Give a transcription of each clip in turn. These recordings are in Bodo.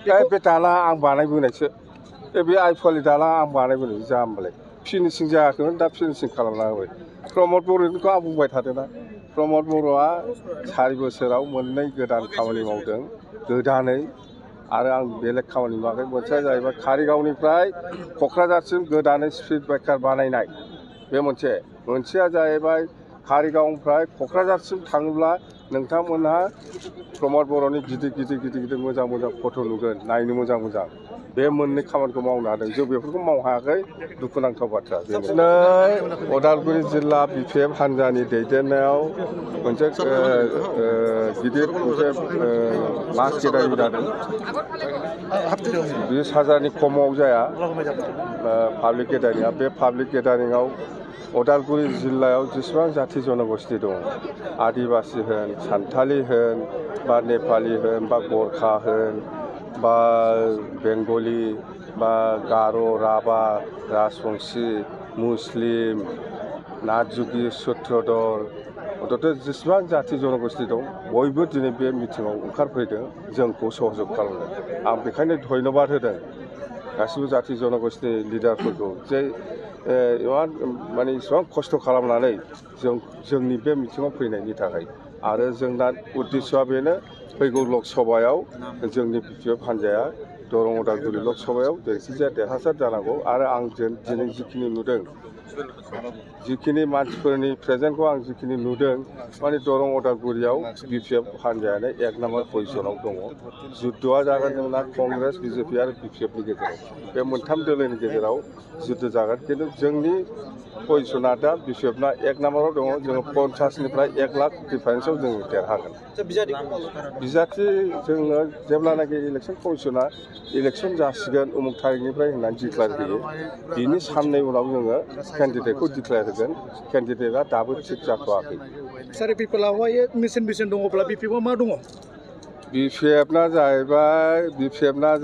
बे दाला आं बानायबोनायसो बे आइफवालि दाला आं बानायबोनाय जाम्बालाय फिनिशिं जायाखैमोन दा फिनिशिं खालामना होबाय प्रमद बर'निखौ आं बुंबाय थादोंना प्रमद बर'आ 4 बोसोराव मोननै गोदान खामानि मावदों गोदानै आरो आं बेलेग खामानि मावाखै मोनसेया जाहैबाय कारिगावनिफ्राय क'क्राझारसिम गोदानै स्पिड ब्रेकार बानायनाय बे मोनसेया जाहैबाय कारिगावनिफ्राय क'क्राझारसिम थाङोब्ला नोंथांमोनहा प्रमद बर'नि गिदिर मोजां फट' नुगोन नायनो मोजां बे मोननै खामानिखौ मावनो हादों जों बेफोरखौ मावनो हायाखै दुखुनांथाव बाथ्रा दिनै उदालगुरि जिल्ला बिपिएफ हान्जानि दैदेननायाव मोनसे गिदिर मोनसे मास गेदारिं जादों 20,000नि खमाव जाया पाब्लिक गेदारिंआ बे पाब्लिक गेदारिंआव उदालगुरि जिल्लायाव जेसेबां जाथि जनगोष्ठी दं आदिबासी होन सान्थालि होन बा नेपालि होन बा गरखा होन बा बेंगलि बा गार' राभा राजबंशी मुस्लिम नाथजुगि सूत्रधर अर्थात जेसेबां जाथि जनगोष्ठी दं बयबो दिनै बे मिटिङाव ओंखारफैदों जोंखौ सहयोग खालामनो आं बेखायनो धन्यबाद होदों गासिबो जाथि जनगोष्ठी लिडारफोरखौ जे माने इसेबां खस्थ' खालामनानै जोंनि बे मिटिङाव फैनायनि थाखाय आरो जोंना उद्देश्यआ बेनो फैगौ लकसभायाव जोंनि बिपिएफ हान्जाया दरं उदालगुरि लकसभायाव जायखिजाया देरहासार जानांगौ आरो आं दिनै जिखिनि नुदों जिखिनि मानसिफोरनि प्रेजेन्टखौ आं जिखिनि नुदों माने दरं उदालगुरियाव बिपिएफ हान्जायानो 1 नाम्बार पजिशनाव दङ जुद्धआ जागोन जोंना कंग्रेस बिजेपि आरो बिपिएफनि गेजेराव बे मोनथाम दोलोनि गेजेराव जुद्ध जागोन खिन्थु जोंनि पजिशना दा बिपिएफना 1 नाम्बाराव दङ जोङो 50निफ्राय 1 लाख डिफारेन्सआव जोङो देरहागोन बिजाथि जोङो जेब्लानाखि इलेक्सन कमिसना इलेक्सन जासिगोन उमुक थारिखनिफ्राय होननानै डिक्लेयार होयो बिनि साननै उनाव जोङो केन्डिडेटखौ डिक्लेयार होगोन केन्डिडेटआ दाबो थिग जाथ'वाखै सार बिपिएफआवहाय मिशन दङब्ला बिपिएफआव मा दङ बिपिएफना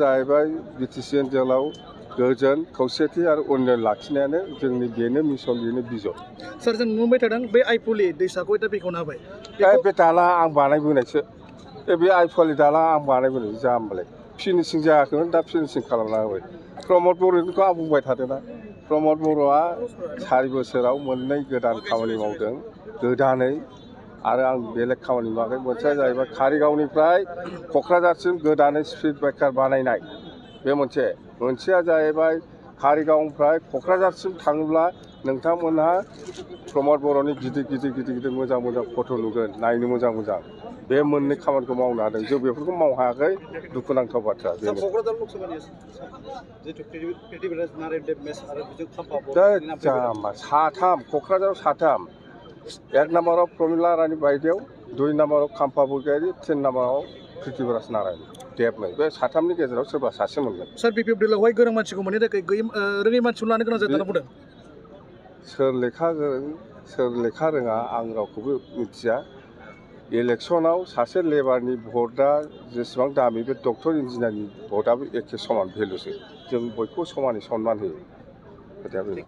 जाहैबाय बिटिसि ओनसोलाव गोजोन खौसेथि आरो उन्नयन लाखिनायानो जोंनि बेनो मिशन बेनो बिजन सार जों नुबाय थादों बे आइफवालि दैसाखौ दा बेखेवना होबाय बे दाला आं बानायबोनायसो बे आइफवालि दाला आं बानायबोनाय जाम्बालाय फिनिशिं जायाखैमोन दा फिनिशिं खालामना होबाय प्रमद बर'निखौ आं बुंबाय थादोंना प्रमद बर'आ 4 बोसोराव मोननै गोदान खामानि मावदों गोदानै आरो आं बेलेग खामानि मावाखै मोनसेया जाहैबाय कारिगावनिफ्राय क'क्राझारसिम गोदानै स्पिड ब्रेकार बानायनाय बे मोनसेया जाहैबाय कारिगावनिफ्राय क'क्राझारसिम थाङोब्ला नोंथांमोनहा प्रमद बर'नि गिदिर मोजां फट' नुगोन नायनो मोजां बे मोननै खामानिखौ मावनो हादों जों बेफोरखौ मावनो हायाखै दुखुनांथाव बाथ्रा साथाम क'क्राझाराव 1 नाम्बाराव प्रमिला रानी बायदेव 2 नाम्बाराव खाम्फा बरगयारी 3 नाम्बाराव प्रिथिबिराज नारायण देबनै बे साथामनि गेजेराव सोरबा सासे मोनगोन सार बिपिएफ दलावहाय गोरों मानसिखौ मोननो थाखाय रोङै मानसिखौ लानो गोनां जादों बुंदों सोर लेखा गोरों सोर लेखा रोङा आं रावखौबो मिथिया इलेक्सनाव सासे लेबारनि भटआ जेसेबां दामि बे डक्टर इन्जिनियारनि भटआबो एखे समान भेलुसो जों बयखौबो समानै सनमान होयो खोथाया बेनो